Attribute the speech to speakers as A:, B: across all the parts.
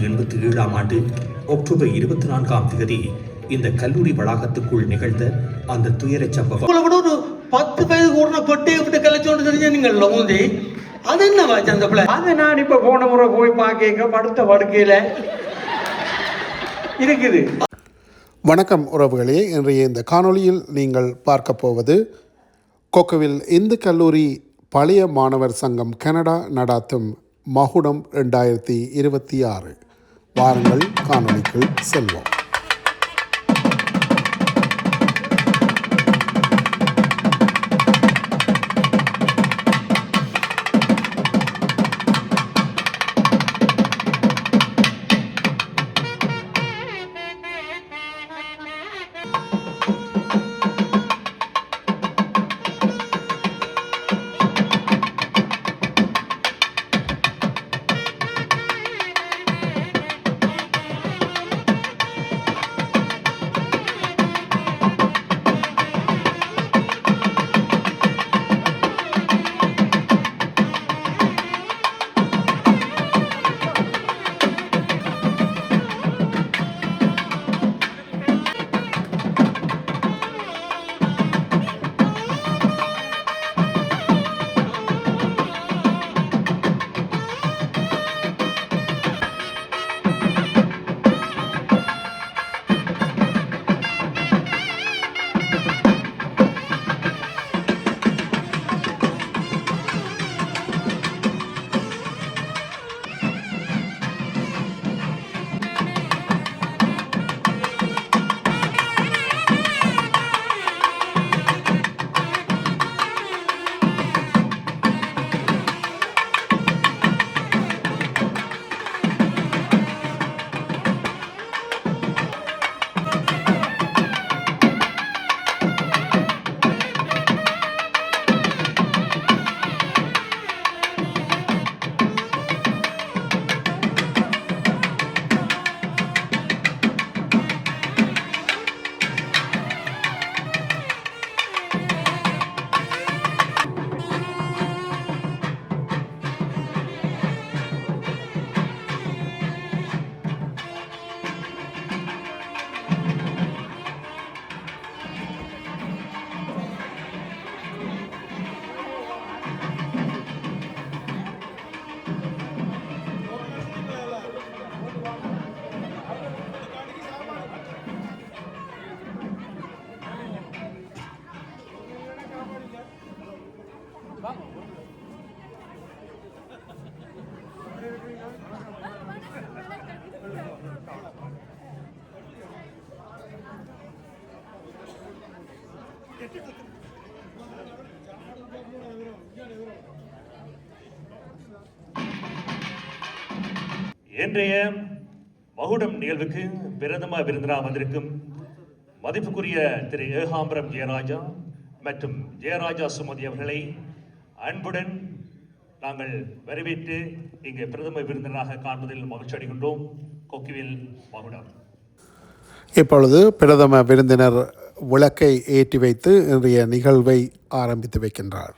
A: 1987 ஆண்டு அக்டோபர் 24 இந்த கல்லூரி வளாகத்துக்குள் நிகழ்ந்த அந்த துயரச் சம்பவம்.
B: ஒரு 10 வயது கூடின பொட்டையை விட்டு கலைச்சோண்டு தெரிஞ்ச நீங்கள் மூந்தி அது என்னவா அந்த பிள்ளை?
C: அது நான் இப்ப போன முறை போய் பார்க்க படுத்த படுக்கையில இருக்குது.
D: வணக்கம் உறவுகளே, இன்றைய இந்த காணொளியில் நீங்கள் பார்க்க போவது கொக்குவில் இந்து கல்லூரி பழைய மாணவர் சங்கம் கனடா நடாத்தும் மகுடம் 2026. வாருங்கள் காணொளிக்குள் செல்வோம்.
E: இன்றைய மகுடம் நிகழ்வுக்கு பிரதம விருந்தினராக வந்திருக்கும் மதிப்புக்குரிய திரு ஏகாம்பரம் ஜெயராஜா மற்றும் ஜெயராஜா சுமதி அவர்களை அன்புடன் நாங்கள் வரவேற்று இங்கு பிரதம விருந்தினராக காண்பதில் மகிழ்ச்சி அடைகின்றோம். கொக்குவில் மகுடம்.
D: இப்பொழுது பிரதம விருந்தினர் விளக்கை ஏற்றி வைத்து இன்றைய நிகழ்வை ஆரம்பித்து வைக்கின்றார்.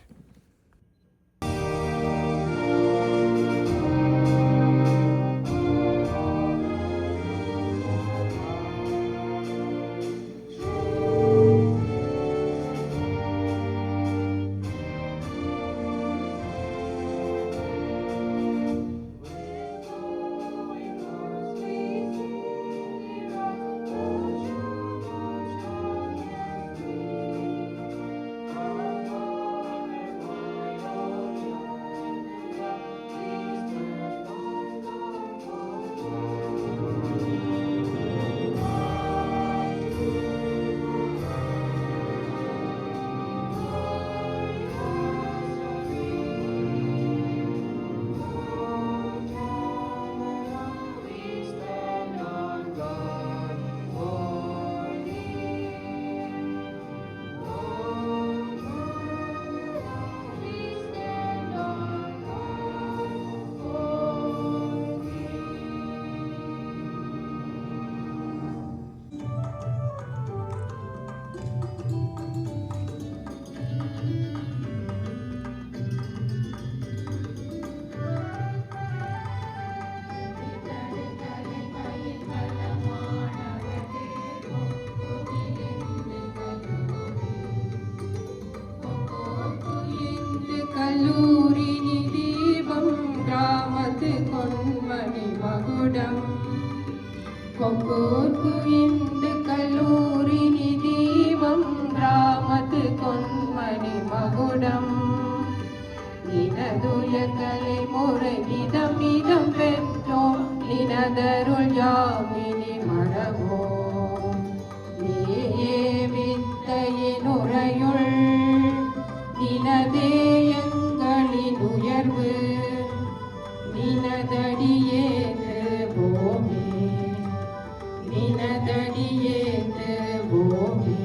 F: கொக்கூர்க்கு இந்து கல்லூரி நிதீபம் கிராமத்து கொன்மணி மகுடம் நினதுய கலை முறை நிதம் நிதம் பெற்றோம் நினதருள் யாமினி மடவோம் நீயே வித்தையின் உரையுள் நினதே எங்களின் உயர்வு நினதடியேற்று போமே நினதடியேற்று போமே.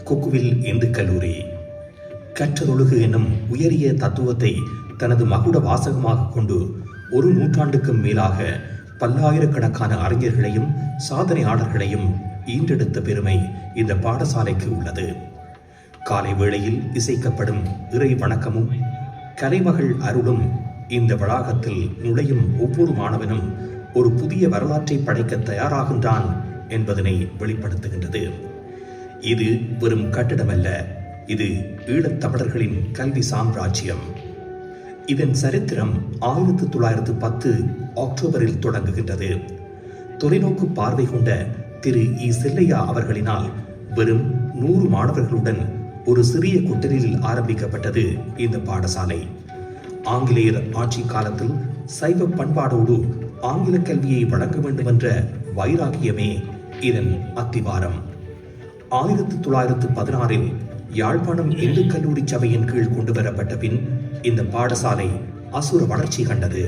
A: கொக்குவில் இந்து கல்லூரி கற்றதொழுகு என்னும் உயரிய தத்துவத்தை தனது மகுட வாசகமாக கொண்டு ஒரு நூற்றாண்டுக்கும் மேலாக பல்லாயிரக்கணக்கான அறிஞர்களையும் சாதனையாளர்களையும் ஈன்றெடுத்த பெருமை இந்த பாடசாலைக்கு உள்ளது. காலை வேளையில் இசைக்கப்படும் இறை வணக்கமும் கலைமகள் அருளும் இந்த வளாகத்தில் நுழையும் ஒவ்வொரு மாணவனும் ஒரு புதிய வரலாற்றை படைக்க தயாராகின்றான் என்பதனை வெளிப்படுத்துகின்றது. இது வெறும் கட்டிடமல்ல, இது ஈழத்தமிழர்களின் கல்வி சாம்ராஜ்யம். இதன் சரித்திரம் 1910 அக்டோபரில் தொடங்குகின்றது. தொலைநோக்கு பார்வை கொண்ட திரு இ. செல்லையா அவர்களினால் வெறும் 100 மாணவர்களுடன் ஒரு சிறிய கொட்டலில் ஆரம்பிக்கப்பட்டது இந்த பாடசாலை. ஆங்கிலேயர் ஆட்சி காலத்தில் சைவ பண்பாடோடு ஆங்கில கல்வியை வழங்க வேண்டும் என்ற வைராகியமே இதன் அத்திவாரம். 1916இல் யாழ்ப்பாணம் இந்து கல்லூரி சபையின் கீழ் கொண்டு வரப்பட்ட பின் இந்த பாடசாலை அசுர வளர்ச்சி கண்டது.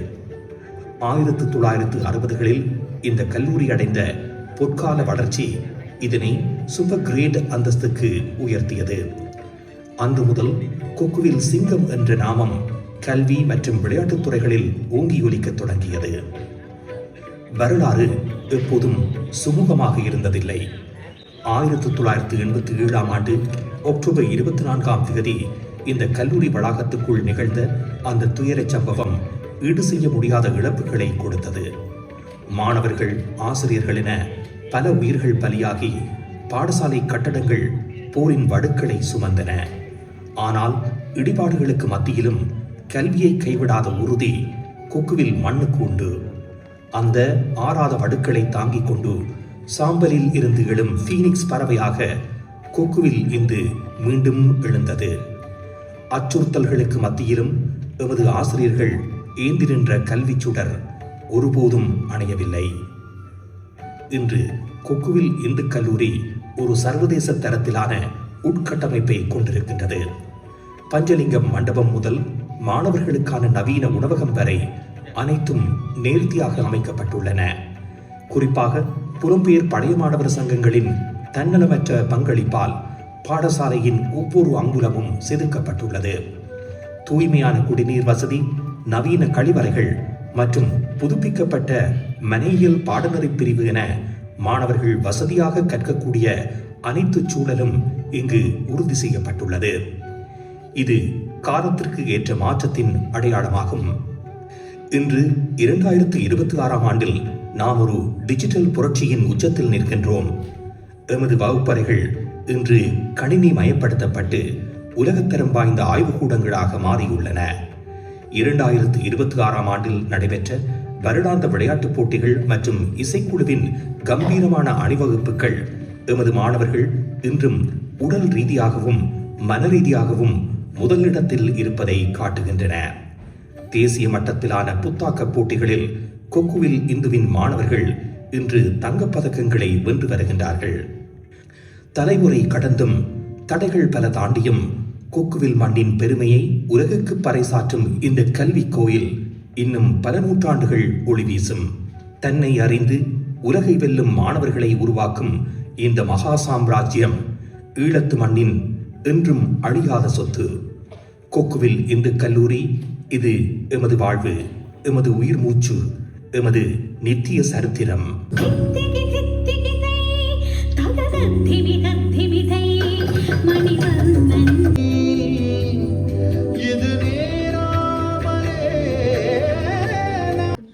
A: 1960களில் இந்த கல்லூரி அடைந்த பொற்கால வளர்ச்சி இதனை சூப்பர் கிரேட் அந்தஸ்துக்கு உயர்த்தியது. அன்று முதல் கொக்குவில் சிங்கம் என்ற நாமம் கல்வி மற்றும் விளையாட்டுத் துறைகளில் ஓங்கி ஒலிக்கத் தொடங்கியது. வரலாறு எப்போதும் சுமூகமாக இருந்ததில்லை. 1987ஆம் ஆண்டு அக்டோபர் 24ஆம் தேதி இந்த கல்லூரி வளாகத்துக்குள் நிகழ்ந்த அந்த துயரச் சம்பவம் ஈடு செய்ய முடியாத இழப்புகளை கொடுத்தது. மாணவர்கள், ஆசிரியர்கள் என பல உயிர்கள் பலியாகி பாடசாலை கட்டடங்கள் போரின் வடுக்களை சுமந்தன. ஆனால் இடிபாடுகளுக்கு மத்தியிலும் கல்வியை கைவிடாத உறுதி கொக்குவில் மண்ணுக்கு உண்டு. அந்த ஆறாத வடுக்களை தாங்கிக் கொண்டு சாம்பலில் இருந்து எழும் ஃபீனிக்ஸ் பறவையாக கொக்குவில் இன்று மீண்டும் எழுந்தது. அச்சுறுத்தல்களுக்கு மத்தியிலும் எமது ஆசிரியர்கள் ஏந்தி நின்ற கல்வி சுடர் ஒருபோதும் அணையவில்லை. இன்று கொக்குவில் இந்து கல்லூரி ஒரு சர்வதேச தரத்திலான உட்கட்டமைப்பை கொண்டிருக்கின்றது. பஞ்சலிங்கம் மண்டபம் முதல் மாணவர்களுக்கான நவீன உணவகம் வரை அனைத்தும் நேர்த்தியாக அமைக்கப்பட்டுள்ளன. குறிப்பாக புலம்பெயர் பழைய மாணவர் சங்கங்களின் தன்னலமற்ற பங்களிப்பால் பாடசாலையின் ஒவ்வொரு அங்குலமும் செதுக்கப்பட்டுள்ளது. தூய்மையான குடிநீர் வசதி, நவீன கழிவறைகள் மற்றும் புதுப்பிக்கப்பட்ட மனையியல் பாடநெறி பிரிவு என மாணவர்கள் வசதியாக கற்கக்கூடிய அனைத்து சூழலும் இங்கு உறுதி செய்யப்பட்டுள்ளது. இது காலத்திற்கு ஏற்ற மாற்றத்தின் அடையாளமாகும். இன்று 2026ஆம் ஆண்டில் நாம் ஒரு டிஜிட்டல் புரட்சியின் உச்சத்தில் நிற்கின்றோம். எமது வகுப்பறைகள் இன்று கணினி மயப்படுத்தப்பட்டு உலகத்தரம் வாய்ந்த ஆய்வுக்கூடங்களாக மாறியுள்ளன. 2026ஆம் ஆண்டில் நடைபெற்ற வருடாந்த விளையாட்டுப் போட்டிகள் மற்றும் இசைக்குழுவின் கம்பீரமான அணிவகுப்புகள் எமது மாணவர்கள் இன்றும் உடல் ரீதியாகவும் மன ரீதியாகவும் முதலிடத்தில் இருப்பதை காட்டுகின்றன. தேசிய மட்டத்திலான புத்தாக்க போட்டிகளில் கொக்குவில் இந்துவின் மாணவர்கள் இன்று தங்கப்பதக்கங்களை வென்று வருகின்றார்கள். தலைமுறை கடந்தும் தடைகள் பல தாண்டியும் கொக்குவில் மண்ணின் பெருமையை உலகுக்கு பறைசாற்றும் இந்த கல்வி கோயில் இன்னும் பல நூற்றாண்டுகள் ஒளி வீசும். தன்னை அறிந்து உலகை வெல்லும் மாணவர்களை உருவாக்கும் இந்த மகா சாம்ராஜ்யம் ஈழத்து மண்ணின் என்றும் அழியாத சொத்து. கொக்குவில் இந்து கல்லூரி இது எமது வாழ்வு, எமது உயிர் மூச்சு, எமது நித்திய சரித்திரம்.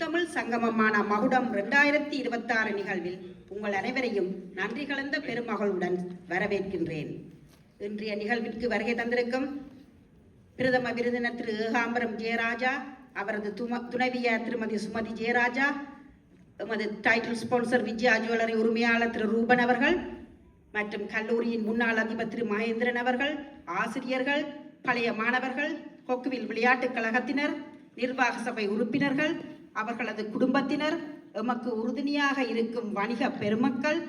G: தமிழ் சங்கமமான மகுடம் 2026 நிகழ்வில் உங்கள் அனைவரையும் நன்றி கலந்த பெருமகளுடன் வரவேற்கின்றேன். இன்றைய நிகழ்விற்கு வருகை தந்திருக்கும் பிரதம விருந்தினர் திரு ஏகாம்பரம் ஜெயராஜா, அவரது துணைவியார் திருமதி சுமதி ஜெயராஜா, எமது டைட்டில் ஸ்பான்சர் விஜயா ஜுவல்லரி உரிமையாளர் திரு ரூபன் அவர்கள் மற்றும் கல்லூரியின் முன்னாள் அதிபர் திரு மகேந்திரன் அவர்கள், ஆசிரியர்கள், பழைய மாணவர்கள், கொக்குவில் விளையாட்டுக் கழகத்தினர், நிர்வாக சபை உறுப்பினர்கள், அவர்களது குடும்பத்தினர், எமக்கு உறுதுணையாக இருக்கும் வணிக பெருமக்கள்,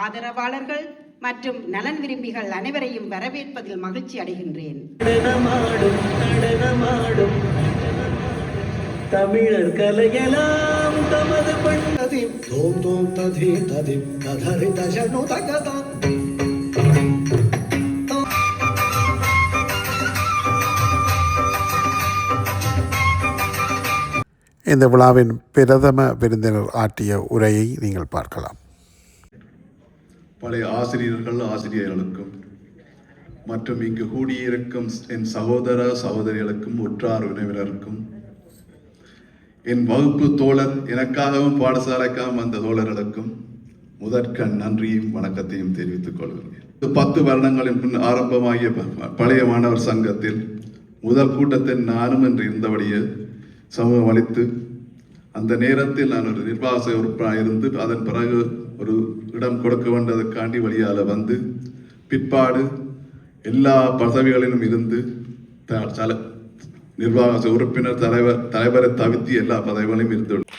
G: ஆதரவாளர்கள் மற்றும் நலன் விரும்பிகள் அனைவரையும் வரவேற்பதில் மகிழ்ச்சி அடைகின்றேன்.
B: தமிழர் கலையெல்லாம் தமது பண்ணதி தோம் தோம் ததி ததி கதரி தஜனு தகதா.
D: இந்த விழாவின் பிரதம விருந்தினர் ஆற்றிய உரையை நீங்கள் பார்க்கலாம்.
H: பழைய ஆசிரியர்களுக்கும் மற்றும் இங்கு கூடியிருக்கும் என் சகோதர சகோதரிகளுக்கும் உற்றார் உறவினருக்கும் என் வகுப்பு தோழர் எனக்காகவும் பாடசாலைக்காகவும் வந்த தோழர்களுக்கும் முதற்கண் நன்றியும் வணக்கத்தையும் தெரிவித்துக் கொள்கிறேன். 10 வருடங்களின் முன் ஆரம்பமாகிய பழைய மாணவர் சங்கத்தில் முதல் கூட்டத்தில் நானும் என்று இருந்தபடியே சமூகம் அளித்து அந்த நேரத்தில் நான் ஒரு நிர்வாக உறுப்பினராக இருந்து அதன் பிறகு ஒரு இடம் கொடுக்க வேண்டதற்காண்டி வழியால் வந்து பிற்பாடு எல்லா பதவிகளிலும் இருந்து நிர்வாக உறுப்பினர் தலைவரை தவிர்த்து எல்லா பதவிகளையும் இருந்துள்ளது.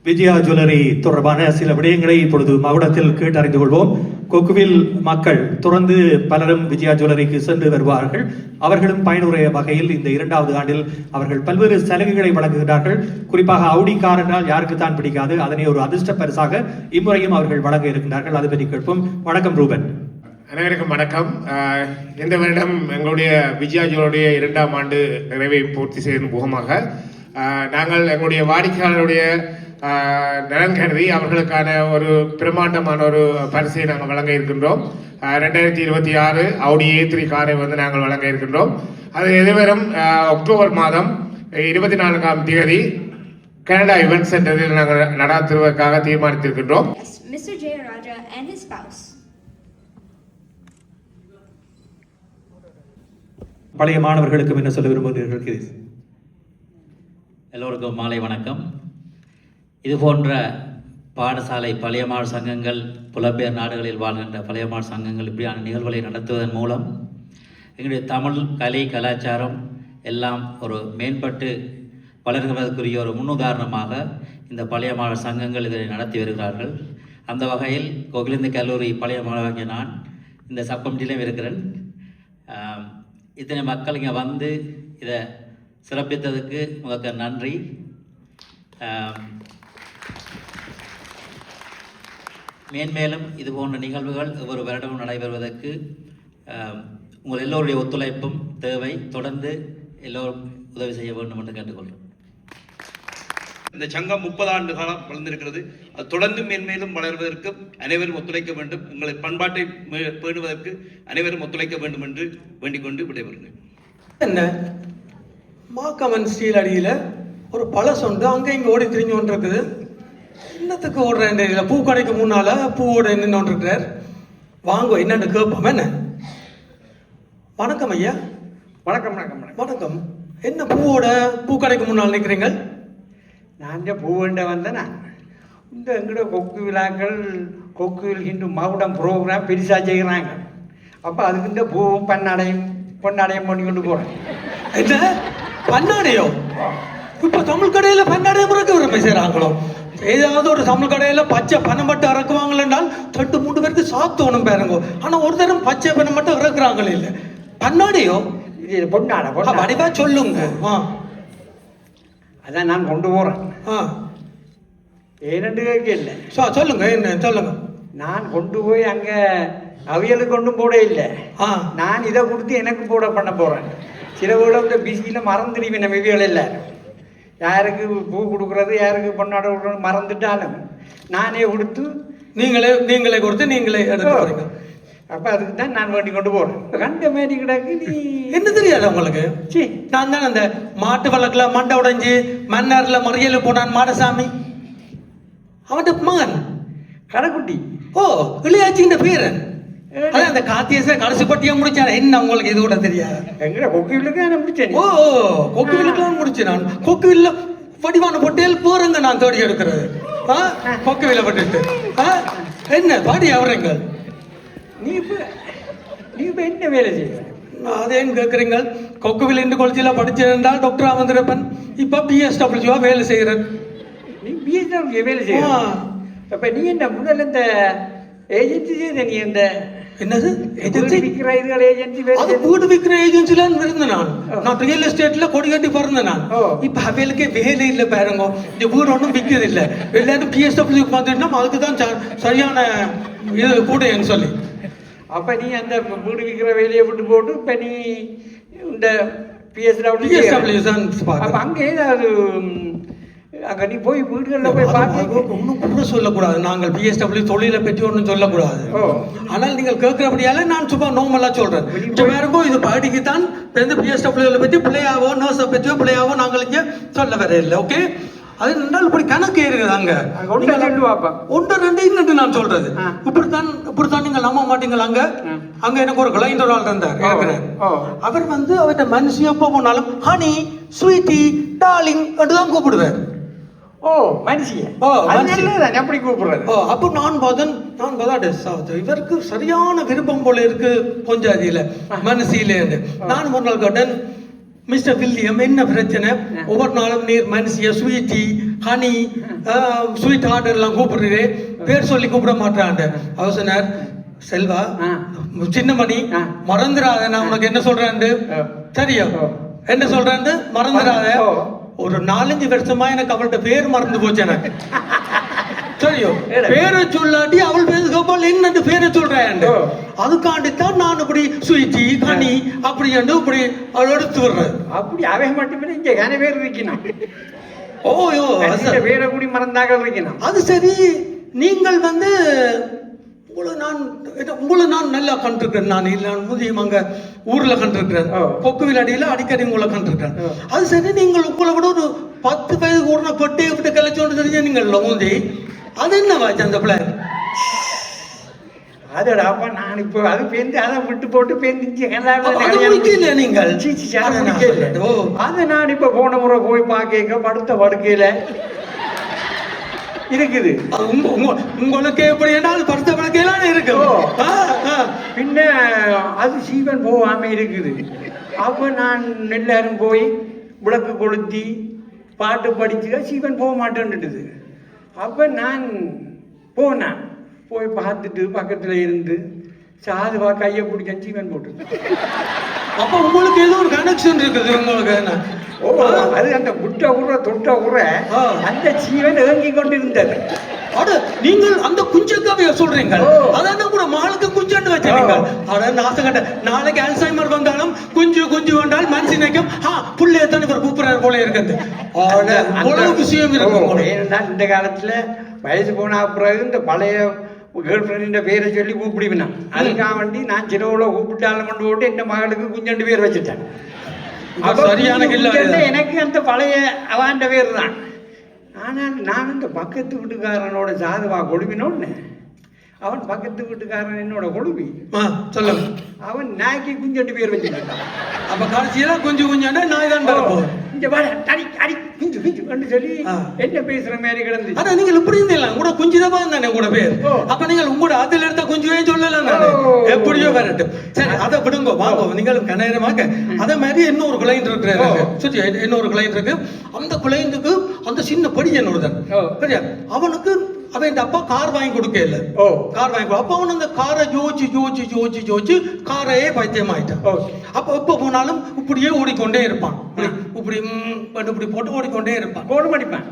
I: விஜயா ஜுவல்லரி தொடர்பான சில விடயங்களை இப்பொழுது மகுடத்தில் கேட்டறிந்து கொள்வோம். கொக்குவில் மக்கள் தொடர்ந்து பலரும் விஜயா ஜுவல்லரிக்கு சென்று வருவார்கள். அவர்களும் பயனுடைய வகையில் இந்த 2வது ஆண்டில் அவர்கள் பல்வேறு சலுகைகளை வழங்குகிறார்கள். குறிப்பாக அவுடி கார் என்றால் யாருக்கு தான் பிடிக்காது, அதனை ஒரு அதிர்ஷ்ட பரிசாக இம்முறையும் அவர்கள் வழங்க இருக்கின்றார்கள். அது பற்றி கேட்போம். வணக்கம் ரூபன்.
J: அனைவருக்கும் வணக்கம். இந்த வருடம் எங்களுடைய விஜயா ஜுவல்லருடைய 2ஆம் ஆண்டு நிறைவை பூர்த்தி செய்யும் முகமாக நாங்கள் எங்களுடைய வாடிக்கையாளருடைய நலன் கருதி அவர்களுக்கான ஒரு பிரமாண்டமான ஒரு பரிசை நாங்கள் வழங்க இருக்கின்றோம். 2026 Audi A3 காரை வந்து நாங்கள் வழங்க இருக்கின்றோம். அது எதிர்வரும் அக்டோபர் மாதம் 24ஆம் தேதி கனடா இவென்ட் சென்டரில் நாங்கள் நடாத்துவதற்காக தீர்மானித்திருக்கின்றோம்.
K: Mr. Jayaraja and his spouse.
I: பழைய மாணவர்களுக்கும் என்ன சொல்ல விரும்புகிறீர்கள் கிரீஸ்?
L: எல்லோருக்கும் மாலை வணக்கம். இது போன்ற பாடசாலை பழைய மாணவர் சங்கங்கள், புலம்பெயர் நாடுகளில் வாழ்கின்ற பழைய மாணவர் சங்கங்கள் இப்படியான நிகழ்வுகளை நடத்துவதன் மூலம் எங்களுடைய தமிழ் கலை கலாச்சாரம் எல்லாம் ஒரு மேம்பட்டு வளர்கிறதற்குரிய ஒரு முன்னுதாரணமாக இந்த பழைய மாணவர் சங்கங்கள் இதனை நடத்தி வருகிறார்கள். அந்த வகையில் கோகிலேந்து கல்லூரி பழைய மாணவராகிய நான் இந்த சப் கமிட்டியிலும் இருக்கிறேன். இத்தனை மக்கள் இங்கே வந்து இதை சிறப்பித்ததுக்கு உங்களுக்கு நன்றி. மேன்மேலும் இது போன்ற நிகழ்வுகள் ஒவ்வொரு வருடமும் நடைபெறுவதற்கு உங்கள் எல்லோருடைய ஒத்துழைப்பும் தேவை. தொடர்ந்து எல்லோரும் உதவி செய்ய வேண்டும் என்று கேட்டுக்கொள்கிறேன்.
C: இந்த சங்கம் 30 ஆண்டு காலம் வளர்ந்திருக்கிறது. அது தொடர்ந்து மேன்மேலும் வளர்வதற்கு அனைவரும் ஒத்துழைக்க வேண்டும். உங்களை பண்பாட்டை பேணுவதற்கு அனைவரும் ஒத்துழைக்க வேண்டும் என்று வேண்டிக் கொண்டு விடைபெறுகிறேன்.
B: என்ன மாக்கமன் ஸ்டீல் அடியில் ஒரு பழசொண்டு அங்கே இங்கே ஓடி திரிஞ்சு கொண்டு இருக்குது. என்னத்துக்கு ஓடுறேன் தெரியல. பூக்கடைக்கு முன்னால் பூவோட நின்று இருக்கிறார். வாங்க என்னன்னு கேட்போம். என்ன வணக்கம் ஐயா.
C: வணக்கம் வணக்கம் வணக்கம்
B: வணக்கம். என்ன பூவோட பூக்கடைக்கு முன்னால் நிற்கிறீங்க?
C: நான் பூ வேண்ட வந்தேன்னா இந்த எங்கட கொக்கு விழாக்கள் கொக்குவில் ஹிந்து மகுடம் ப்ரோக்ராம் பெருசாக செய்கிறாங்க. அப்போ அதுக்கு இந்த பூவும் பொன்னாடையும் பண்ணி கொண்டு போகிறேன்.
B: என்ன பன்னாடையோ? இப்போ தமிழ் கடையில் பன்னாடையம் இறக்க செய்கிறாங்களோ? ஏதாவது ஒரு தமிழ் கடையில் பச்சை பணம் மட்டும் இறக்குவாங்களென்றால் 2-3 பேருக்கு சாத்தோணும் பாருங்க. ஆனால் ஒரு தரம் பச்சை பணம் மட்டும் இறக்குறாங்களே இல்லை. பன்னாடையோ?
C: இது பொன்னாடை
B: வடிவா சொல்லுங்க.
C: அதான் நான் கொண்டு போகிறேன். ஏனென்று கேட்க இல்லை.
B: சொல்லுங்க என்ன சொல்லுங்க.
C: நான் கொண்டு போய் அங்கே அவியலுக்கு கொண்டும் போட இல்லை. நான் இதை கொடுத்து எனக்கு போட பண்ண போகிறேன். சில வீட இந்த பிஸியில் மறந்துடுவேன் நம்ம இவியல் இல்லை. யாருக்கு பூ கொடுக்குறது யாருக்கு பொன்னாடை கொடுக்குறது மறந்துட்டாலும் நானே கொடுத்து
B: நீங்களே கொடுத்து நீங்களே எடுத்து.
C: அப்போ அதுக்கு தான் நான் வேண்டி கொண்டு போகிறேன். கண்ட மாதிரி கிடக்கு. நீ
B: என்ன தெரியாது உங்களுக்கு? நான் தான் அந்த மாட்டு வழக்கில் மண்டை உடைஞ்சி மன்னாரில் மறியல் போனான் மாடசாமி. அவன் மகன்
C: கடைக்குட்டி.
B: ஓ இளையாச்சின்ற பேரன். அதான் அந்த காத்தியச கடைசி பட்டியா முடிச்சான். என்ன உங்களுக்கு இது கூட தெரியாது?
C: எங்கட கொக்குவிலுக்கு நான் முடிச்சேன்.
B: ஓ கொக்குவிலுக்குலாம் முடிச்சேன் நான். கொக்குவில்ல வடிவான பொட்டையில் போறங்க நான் தேடி எடுக்கிறது. கொக்குவில பட்டு என்ன பாடி அவரங்க?
C: நீ இப்போ என்ன வேலை செய்ய?
B: அதேன்னு கேட்குறீங்க. கொக்குவில் இந்து கொள்ச்சியில் படிச்சிருந்தால் டாக்டரா வந்திருப்பேன். இப்போ பிஎஸ்டபிள்யூவா வேலை செய்கிறேன்.
C: நீ பிஎஸ்டபிள்யூ வேலை செய்ய? அப்போ நீ என்ன முதல்ல இந்த ஏஜென்சி செய்த? நீ இந்த
B: என்னது ஏஜென்சி
C: விற்கிற இதுகள் ஏஜென்சி
B: அது வீடு விற்கிற ஏஜென்சில இருந்தேன் நான் ரியல் எஸ்டேட்ல கொடி கட்டி பிறந்தேன் நான். இப்ப அவைகளுக்கே வேலை இல்லை பாருங்க. இந்த வீடு ஒன்றும் விற்கிறது இல்லை. எல்லாரும் பிஎஸ்டபிள்யூ வந்துட்டோம். அதுக்கு தான் சரியான இது கூடன்னு சொல்லி.
C: அப்போ நீ அந்த வீடு விற்கிற வேலையை விட்டு போட்டு இப்போ நீ இந்த பிஎஸ்டபிள்யூ அப்போ அங்கே ஏதாவது அங்கே நீ போய் வீடுகளில் போய் பார்த்து
B: ஒன்றும் கூட சொல்லக்கூடாது. நாங்கள் பிஎஸ்டபிள்யூ தொழிலை பற்றி ஒன்றும் சொல்லக்கூடாது. ஆனால் நீங்கள் கேட்குறபடியால நான் சும்மா நோமலாக சொல்கிறேன். வேறுக்கும் இது பாடிக்கு தான் இந்த பிஎஸ்டபிள்யூவில் பற்றி பிள்ளையாவோ நர்ஸை பற்றியோ பிள்ளையாவோ நாங்கள் இங்கே சொல்ல வர இல்லை. ஓகே அது ரெண்டால் இப்படி கணக்கு இருக்குது. அங்கே 1-2 இன்னும் நான் சொல்றது இப்படித்தான் நீங்கள் நம்ப மாட்டீங்களா? அங்க எனக்கு ஒரு கிளைண்டர் ஆள் இருந்தார். அவர் வந்து அவர்கிட்ட மனுஷி எப்போ போனாலும் ஹனி ஸ்வீட்டி டார்லிங் தான் கூப்பிடுவார்.
C: எப்படி கூப்பிடுறது?
B: அப்போ நான் பார்த்தேன் இவருக்கு சரியான விருப்பம் போல இருக்கு பொஞ்சாதியில மனசில. நான் ஒரு நாள் கேட்டேன், மிஸ்டர் வில்லியம் என்ன பிரச்சனை? ஒவ்வொரு நாளும் நீர் மனுஷிய ஸ்வீட்டி ஹனி ஸ்வீட் ஹார்ட் எல்லாம் கூப்பிடுறீரே, பேர் சொல்லி கூப்பிட மாட்டான். அவர் சொன்னார், செல்வா சின்னமணி மறந்துடாத நான் உனக்கு என்ன சொல்றேன். சரியா என்ன சொல்றேன்? மறந்துடாத. ஒரு 4-5 வருஷமா எனக்கு அவள்கிட்ட பேர் மறந்து போச்சு எனக்கு. சரியோ பேரை சொல்லாட்டி அவள் பேரு கோபால் என்ன பேரை சொல்றேன். அதுக்காண்டித்தான் நான் இப்படி சுயிச்சி கனி அப்படி இப்படி அவள் எடுத்து விடுறேன்.
C: அப்படி அவன் மட்டுமே இங்க கன பேர் இருக்கணும்.
B: ஓயோ
C: பேரை கூடி மறந்தாக இருக்கணும்.
B: அது சரி. நீங்கள் வந்து உங்களை நான் நல்லா கண்டிருக்கிறேன். நான் இல்லை முதியம் அங்க ஊர்ல கண்டிருக்கிறேன். கொக்குவில் அடியில அடிக்கடி உங்களை கண்டிருக்கிறேன். அது சரி. நீங்கள் உங்களை விட ஒரு 10 வயது கூடன பெட்டையை விட்டு கலைச்சோன்னு தெரிஞ்ச நீங்கள் முந்தி அது என்ன வாச்சு அந்த பிள்ளை?
C: அதோட அப்பா நான் இப்போ அது பேருந்து அதை விட்டு போட்டு பேருந்து
B: நீங்கள்
C: அதை நான் இப்ப போன முறை போய் பார்க்க படுத்த படுக்கையில இருக்குது.
B: உங்களுக்கு எப்படி என்றால் படுத்த படுக்கையில இருக்கு.
C: பின்ன அது சீவன் போகாம இருக்குது. அப்ப நான் எல்லாரும் போய் விளக்கு கொளுத்தி பாட்டு படிச்சுக்க சீவன் போக மாட்டேன்னுட்டுது. அப்ப நான் போனேன். போய் பார்த்துட்டு பக்கத்துல இருந்து சாதுவா கையை பிடிக்க சீவன் போட்டு.
B: அப்ப உங்களுக்கு ஏதோ ஒரு கனெக்ஷன் இருக்குது உங்களுக்கு.
C: அது அந்த முட்டை உர தொட்ட உர அந்த சீவன் ஏங்கி கொண்டு இருந்தது.
B: நீங்கள் அந்த குஞ்சக்காவைய சொல்றீங்க. அதான் கூட மாளுக்கு குஞ்சு வச்சிருக்கீங்க. நாசகட்ட நாளைக்கு அல்சைமர் வந்தாலும் குஞ்சு குஞ்சு வந்தால் மனசு நினைக்கும் புள்ளைய தான் இவர் கூப்பிடுறாரு போல இருக்குது. அவ்வளவு விஷயம் இருக்கு.
C: இந்த காலத்துல வயசு போன பிறகு இந்த பழைய கேர்ள் ஃப்ரெண்ட் பேரை சொல்லி கூப்பிடுவேன். அதுக்காக வேண்டி நான் சிலவுல கூப்பிட்டாலும் கொண்டு போட்டு என் மகளுக்கு குஞ்சண்டு பேர் வச்சுட்டேன்.
B: சரியான
C: எனக்கு அந்த பழைய அவாண்ட பேர் தான். ஆனால் நான் இந்த பக்கத்து வீட்டுக்காரனோட சாதுவா கொழுவினோன்னு அவன் பக்கத்து வீட்டுக்காரன் என்னோட கொழுவி
B: சொல்லுங்க.
C: அவன் நாய்க்கு குஞ்சண்டு பேர் வச்சுட்டான்.
B: அப்ப கடைசியெல்லாம் கொஞ்சம் கொஞ்சம் நாய் தான்
C: இங்க பாரு அடி அடி குஞ்சு குஞ்சு சொல்லி என்ன பேசுற மாதிரி கிடந்து.
B: ஆனா நீங்கள் இப்படி இருந்தீங்களா கூட குஞ்சுதான் தானே கூட பேர். அப்ப நீங்கள் உங்களோட அதுல எடுத்த குஞ்சுவே சொல்லலாம். எப்படியோ வரட்டும். சரி அதை விடுங்க வாங்க. நீங்கள் கனேரமாக அதே மாதிரி இன்னொரு கிளைண்ட் இருக்கிறாரு. சுற்றி இன்னொரு கிளைண்ட் இருக்கு. அந்த கிளைண்ட்டுக்கு அந்த சின்ன படி என்னோட அவனுக்கு அவன் அப்பா கார் வாங்கி கொடுக்க இல்ல. கார் வாங்கி அப்ப அவன் அந்த காரை ஜோச்சு காரையே பைத்தியம் ஆயிட்டான். அப்ப எப்ப போனாலும் இப்படியே ஓடிக்கொண்டே இருப்பான். இப்படி இப்படி போட்டு ஓடிக்கொண்டே இருப்பான்.
C: கோடு மடிப்பான்.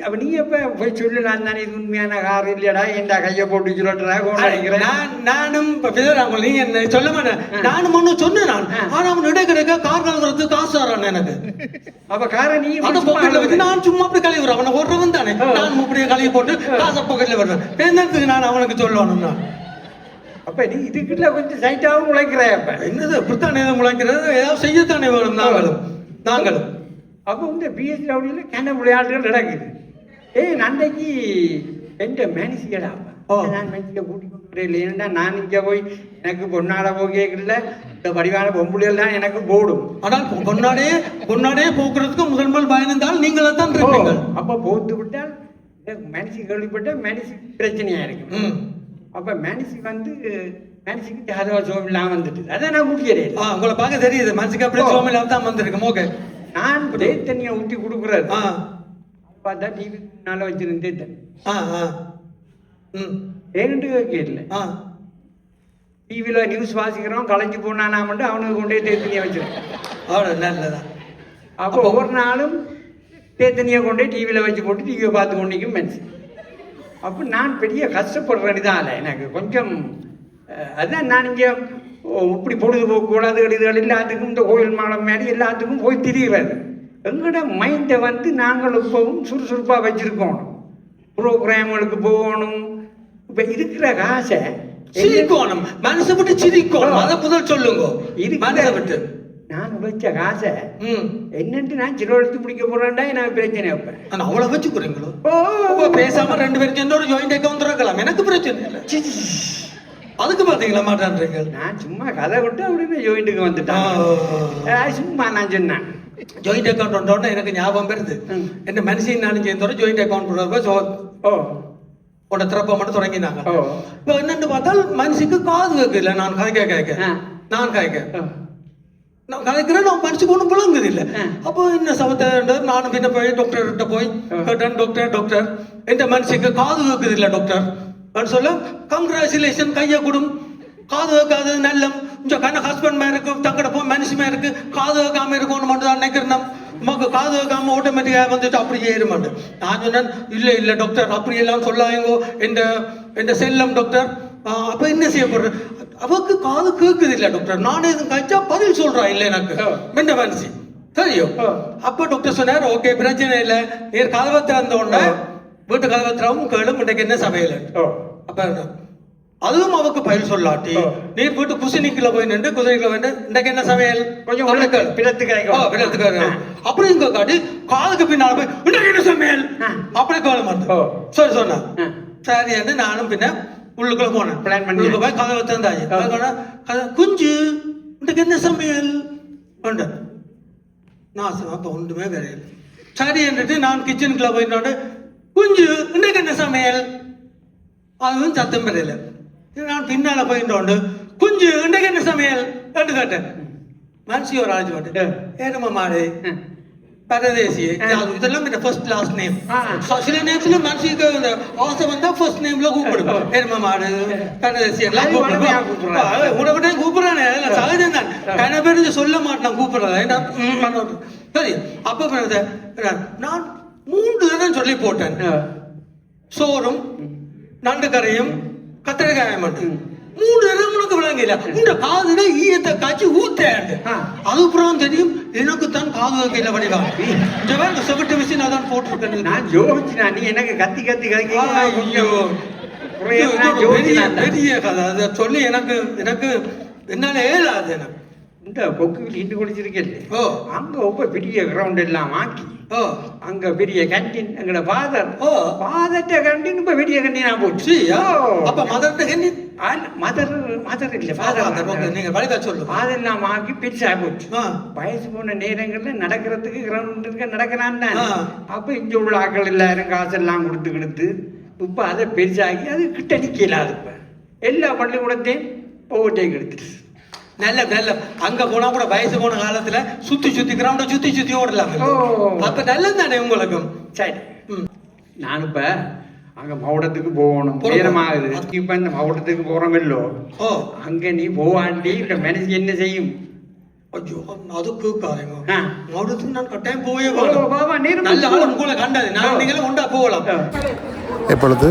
C: அப்ப நீ எப்ப போய் சொல்லலாம் தானே இது உண்மையான கார் இல்லையடா என்டா கையை போட்டு சொல்லிட்டுறேன்.
B: நானும் நீங்க சொல்ல மாட்டேன். நானும் ஒண்ணு சொன்னேன். ஆனா அவன் இடைக்கிடைக்க கார் கழுவுறதுக்கு காசு வரான் எனக்கு.
C: அப்ப காரை நீ
B: நான் சும்மா அப்படி கழுவுறேன். அவனை ஓடுறவன் தானே. நான் இப்படியே கழுவி போட்டு காசை பக்கத்துல வருவேன். என்னத்துக்கு நான் அவனுக்கு சொல்லணும்னா
C: அப்ப நீ இதுக்குள்ள கொஞ்சம் சைட்டாவும் உழைக்கிற. அப்ப
B: என்னது இப்படித்தானே உழைக்கிறது. ஏதாவது செய்யத்தானே வரும் நாங்களும்.
C: அப்போ இந்த பிஎஸ்டபிள்யூல கேன விளையாட்டுகள் நடக்குது. அன்றைக்கு எந்த மேனிசிக்கடா நான் மேனிசிக்க கூட்டிக் கொண்டு இல்லை. ஏன்னா நான் இங்கே போய் எனக்கு பொன்னாட போகல இந்த வடிவான பொம்புளியல் தான் எனக்கு போடும்.
B: ஆனால் பொன்னாடே போக்குறதுக்கு முதல் பயணிந்தால் நீங்களே தான் இருப்பீங்க.
C: அப்போ போத்து விட்டால் மேனிசி கேள்விப்பட்ட மேனிசி பிரச்சனையா இருக்கு. அப்ப மேனிசி வந்து மேனிசிக்கு ஜாதக சோம் இல்லாம வந்துட்டு அதான் நான் குடிக்கிறேன்.
B: உங்களை பார்க்க தெரியுது. மனசுக்கு அப்படியே சோம் இல்லாம தான் வந்திருக்கு. ஓகே
C: நான் தண்ணியை ஊற்றி கொடுக்குறாரு. பார்த்தா டிவி நாள வச்சிருந்தேன். ஏன்னு கேட்கல. டிவியில நியூஸ் வாசிக்கிறோம் கலைஞ்சு போனானா மட்டும் அவனுக்கு கொண்டே தேத்தனியை வச்சிருக்கேன்.
B: அவ்வளோ நல்லதா.
C: அப்போ ஒவ்வொரு நாளும் தேத்தனியை கொண்டே டிவியில வச்சு போட்டு டிவியை பார்த்து கொண்டிருக்கும் மனுஷன். அப்போ நான் பெரிய கஷ்டப்படுறேன்னுதான் எனக்கு கொஞ்சம். அதுதான் நான் இங்கே இப்படி பொழுதுபோக்கு கூடாது கடிதங்கள் எல்லாத்துக்கும் இந்த கோயில் மாடம் மேலே எல்லாத்துக்கும் போய் திரிகிறது. எங்களோட மைண்டை வந்து நாங்கள் இப்பவும் சுறுசுறுப்பாக வச்சிருக்கோம். ப்ரோக்ராம்களுக்கு போகணும். இப்போ இருக்கிற காசை
B: சிரிக்கணும். மனசை விட்டு சிரிக்கணும். அதை முதல் சொல்லுங்க. மனசை விட்டு
C: நான் உழைச்ச காசை என்னன்ட்டு நான் சில எடுத்து பிடிக்க போறேன்டா எனக்கு பிரச்சனை வைப்பேன்.
B: அவ்வளோ வச்சுக்கிறீங்களோ? பேசாம 2 பேரும் சேர்ந்து ஒரு ஜாயிண்ட் அக்கௌண்ட் திறக்கலாம். எனக்கு பிரச்சனை இல்லை. அதுக்கு பாத்தீங்களா மாட்டான்றீங்க.
C: நான் சும்மா கதை விட்டு அப்படின்னு ஜாயிண்ட்டுக்கு வந்துட்டேன். சும்மா நான் சொன்னேன்
B: ஜாயிண்ட் அக்கௌண்ட் ஒன்றோட எனக்கு ஞாபகம் வருது. என்ன மனுஷன் நானும் சேர்ந்தோட ஜாயிண்ட் அக்கௌண்ட் உட திறப்ப மட்டும் தொடங்கினாங்க. இப்போ என்னன்னு பார்த்தால் மனுஷுக்கு காது வைக்கல. நான் கதைக்கிறேன். நான் கதைக்கிறேன். நான் மனுஷுக்கு ஒன்றும் புலங்குது இல்லை. அப்போ என்ன சமத்த நானும் பின்ன போய் டாக்டர்கிட்ட போய் கேட்டேன். டாக்டர் எந்த மனுஷுக்கு காது வைக்குது இல்லை டாக்டர் சொல்ல கங்க்ராச்சுலேஷன் கையை கொடும் காது கேட்காது நல்லம் இந்த கண்ண ஹஸ்பண்ட் மாதிரி இருக்கு தங்கட போ மனுஷமே இருக்கு காது கேட்காம இருக்கும்னு மட்டும் தான் நினைக்கிறேன் நமக்கு காது கேட்காம ஆட்டோமேட்டிக்காக வந்துட்டு அப்படியே ஏறுமாண்டு நான் சொன்னேன் இல்லை டாக்டர் அப்படியெல்லாம் சொல்லாயங்கோ எந்த செல்லம் டாக்டர் அப்ப என்ன செய்யப்படுற அவக்கு காது கேட்குது இல்லை டாக்டர் நானே எதுவும் கழிச்சா பதில் சொல்றான் இல்லை எனக்கு மென்ன மனசி தெரியும் அப்ப டாக்டர் சொன்னார் ஓகே பிரச்சனை இல்லை நீர் கதவை திறந்த உடனே வீட்டு கதவை திறவும் கேளும் இன்றைக்கு என்ன சமையல் அப்ப அதுவும் அவக்கு பயில் சொல்லாட்டி நீர் வீட்டு குசினிக்குள்ள போய் நின்று குசினிக்குள்ள போய் இன்றைக்கு என்ன சமையல் கொஞ்சம் பிளத்துக்காரு அப்படி இங்க காட்டி காதுக்கு பின்னால போய் இன்றைக்கு என்ன சமையல் அப்படி கால மாட்டோம் சரி சொன்னா சரி என்று நானும் பின்ன உள்ளுக்குள்ள போனேன் பிளான் பண்ணி உள்ளுக்கு போய் கதவை திறந்தாச்சு குஞ்சு இன்றைக்கு என்ன சமையல் நான் அப்ப ஒன்றுமே கிடையாது சரி என்றுட்டு நான் கிச்சனுக்குள்ள போயிட்டு குஞ்சு இன்றைக்கு என்ன சமையல் அதுவும் சத்தம் பெரியல நான் பின்னால போயிட்டு குஞ்சு இன்றைக்கு என்ன சமையல் என்று கேட்டேன் மனசி ஒரு ஆச்சு பாட்டு ஏனம்மா மாடு பரதேசி இதெல்லாம் இந்த ஃபர்ஸ்ட் லாஸ்ட் நேம் சில நேரத்துல மனசுக்கு இந்த ஆசை வந்தா ஃபர்ஸ்ட் நேம்ல கூப்பிடும் ஏனம்மா மாடு பரதேசி எல்லாம் உடனே கூப்பிடுறானே சகஜம் தான் கன பேர் சொல்ல மாட்டான் கூப்பிடுறதா சரி அப்ப நான் 3 தடவை சொல்லி போட்டேன் சோறும் நண்டு கரையும் கத்திரிக்காய மட்டும் 3 தடவை உனக்கு விளங்கல உண்ட காதுல ஈயத்தை காய்ச்சி ஊத்தாண்டு அதுக்கப்புறம் தெரியும் எனக்கு தான் காது வைக்கல வடிவா இந்த வேற செவட்டு மிஷின் அதான் போட்டிருக்கேன்
C: நான் ஜோதிச்சா நீ எனக்கு கத்தி
B: பெரிய கதை அதை சொல்லி எனக்கு என்னால ஏலாது எனக்கு
C: இந்த கொக்குவில் இண்டு குடிச்சிருக்கேன் அங்க ரொம்ப பெரிய கிரவுண்ட் எல்லாம் ஆக்கி அங்க பெரிய கேண்டீன் எங்கட ஃபாதர்ட்ட கேண்டீன் இப்ப பெரிய கேண்டீனா போச்சு
B: அப்ப மதர்ட்ட கேண்டீன்
C: மதர் இல்ல ஃபாதர்
B: நீங்க வழிகா சொல்லு
C: அதெல்லாம் ஆக்கி பெருசா போச்சு வயசு போன நேரங்கள்ல நடக்கிறதுக்கு கிரவுண்ட் இருக்க நடக்கிறான் அப்ப இங்க உள்ள ஆக்கள் எல்லாரும் காசெல்லாம் கொடுத்து இப்ப அதை பெருசாகி அது கிட்ட நிக்கலாது இப்ப எல்லா பள்ளிக்கூடத்தையும் ஒவ்வொருத்தையும் எடுத்துட்டு
B: நல்ல அங்க போனா கூட வயசு போன காலத்துல சுத்தி கிரவுண்ட சுத்தி ஓடலாம் அப்ப நல்லது தானே உங்களுக்கு
C: சரி நான் இப்ப அங்க மாவட்டத்துக்கு போகணும் நேரமாகுது இப்ப இந்த மாவட்டத்துக்கு போறோமில்லோ அங்க நீ போவாண்டி இந்த மனசு என்ன செய்யும்
B: ஐயோ அது கேட்காதீங்க மாவட்டத்துக்கு நான் கட்டாயம் போவே நல்ல ஆளும் கூட கண்டாது நான் நீங்களும் கொண்டா போகலாம்
D: இப்பொழுது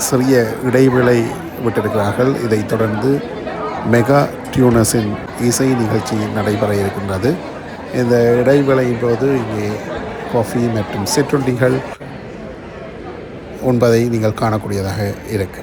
D: சிறிய இடைவேளை விட்டிருக்கிறார்கள். இதைத் தொடர்ந்து மெகா டியூனஸின் இசை நிகழ்ச்சி நடைபெற இருக்கின்றது. இந்த இடைவேளையின் போது இங்கே காஃபி மற்றும் சிற்றுண்டிகள் உண்பதை நீங்கள் காணக்கூடியதாக இருக்கு.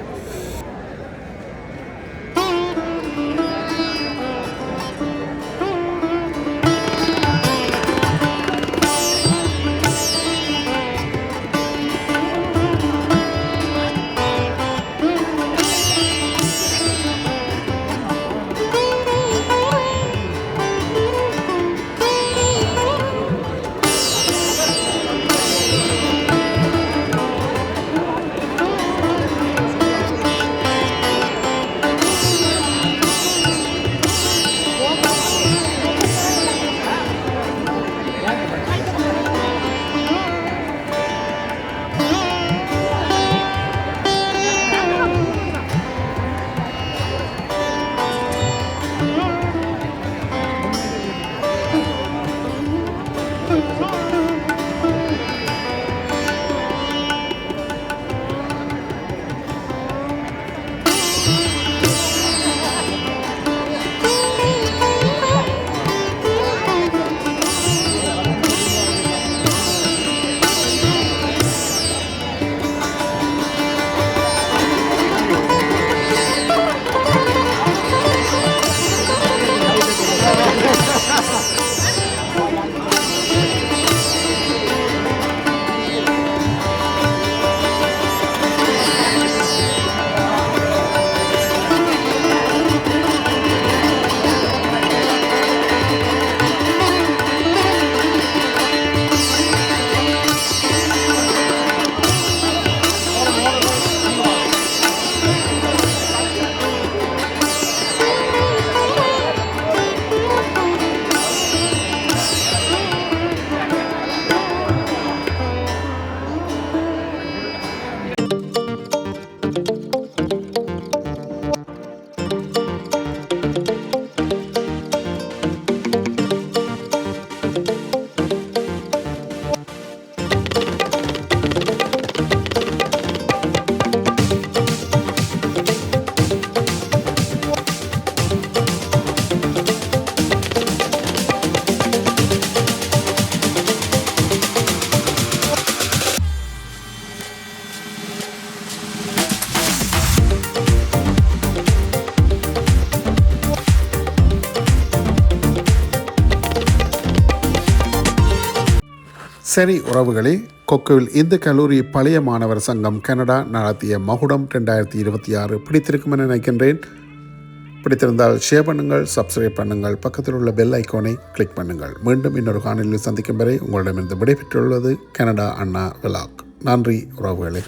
D: சரி உறவுகளே, கொக்குவில் இந்து கல்லூரி பழைய மாணவர் சங்கம் கனடா நடத்திய மகுடம் 2026 பிடித்திருக்கும் என நினைக்கின்றேன். பிடித்திருந்தால் ஷேர் பண்ணுங்கள், சப்ஸ்கிரைப் பண்ணுங்கள், பக்கத்தில் உள்ள பெல் ஐக்கானை கிளிக் பண்ணுங்கள். மீண்டும் இன்னொரு காணொலியில் சந்திக்கும் வரை உங்களிடமிருந்து விடைபெற்றுள்ளது கனடா அண்ணா விலாக். நன்றி உறவுகளே.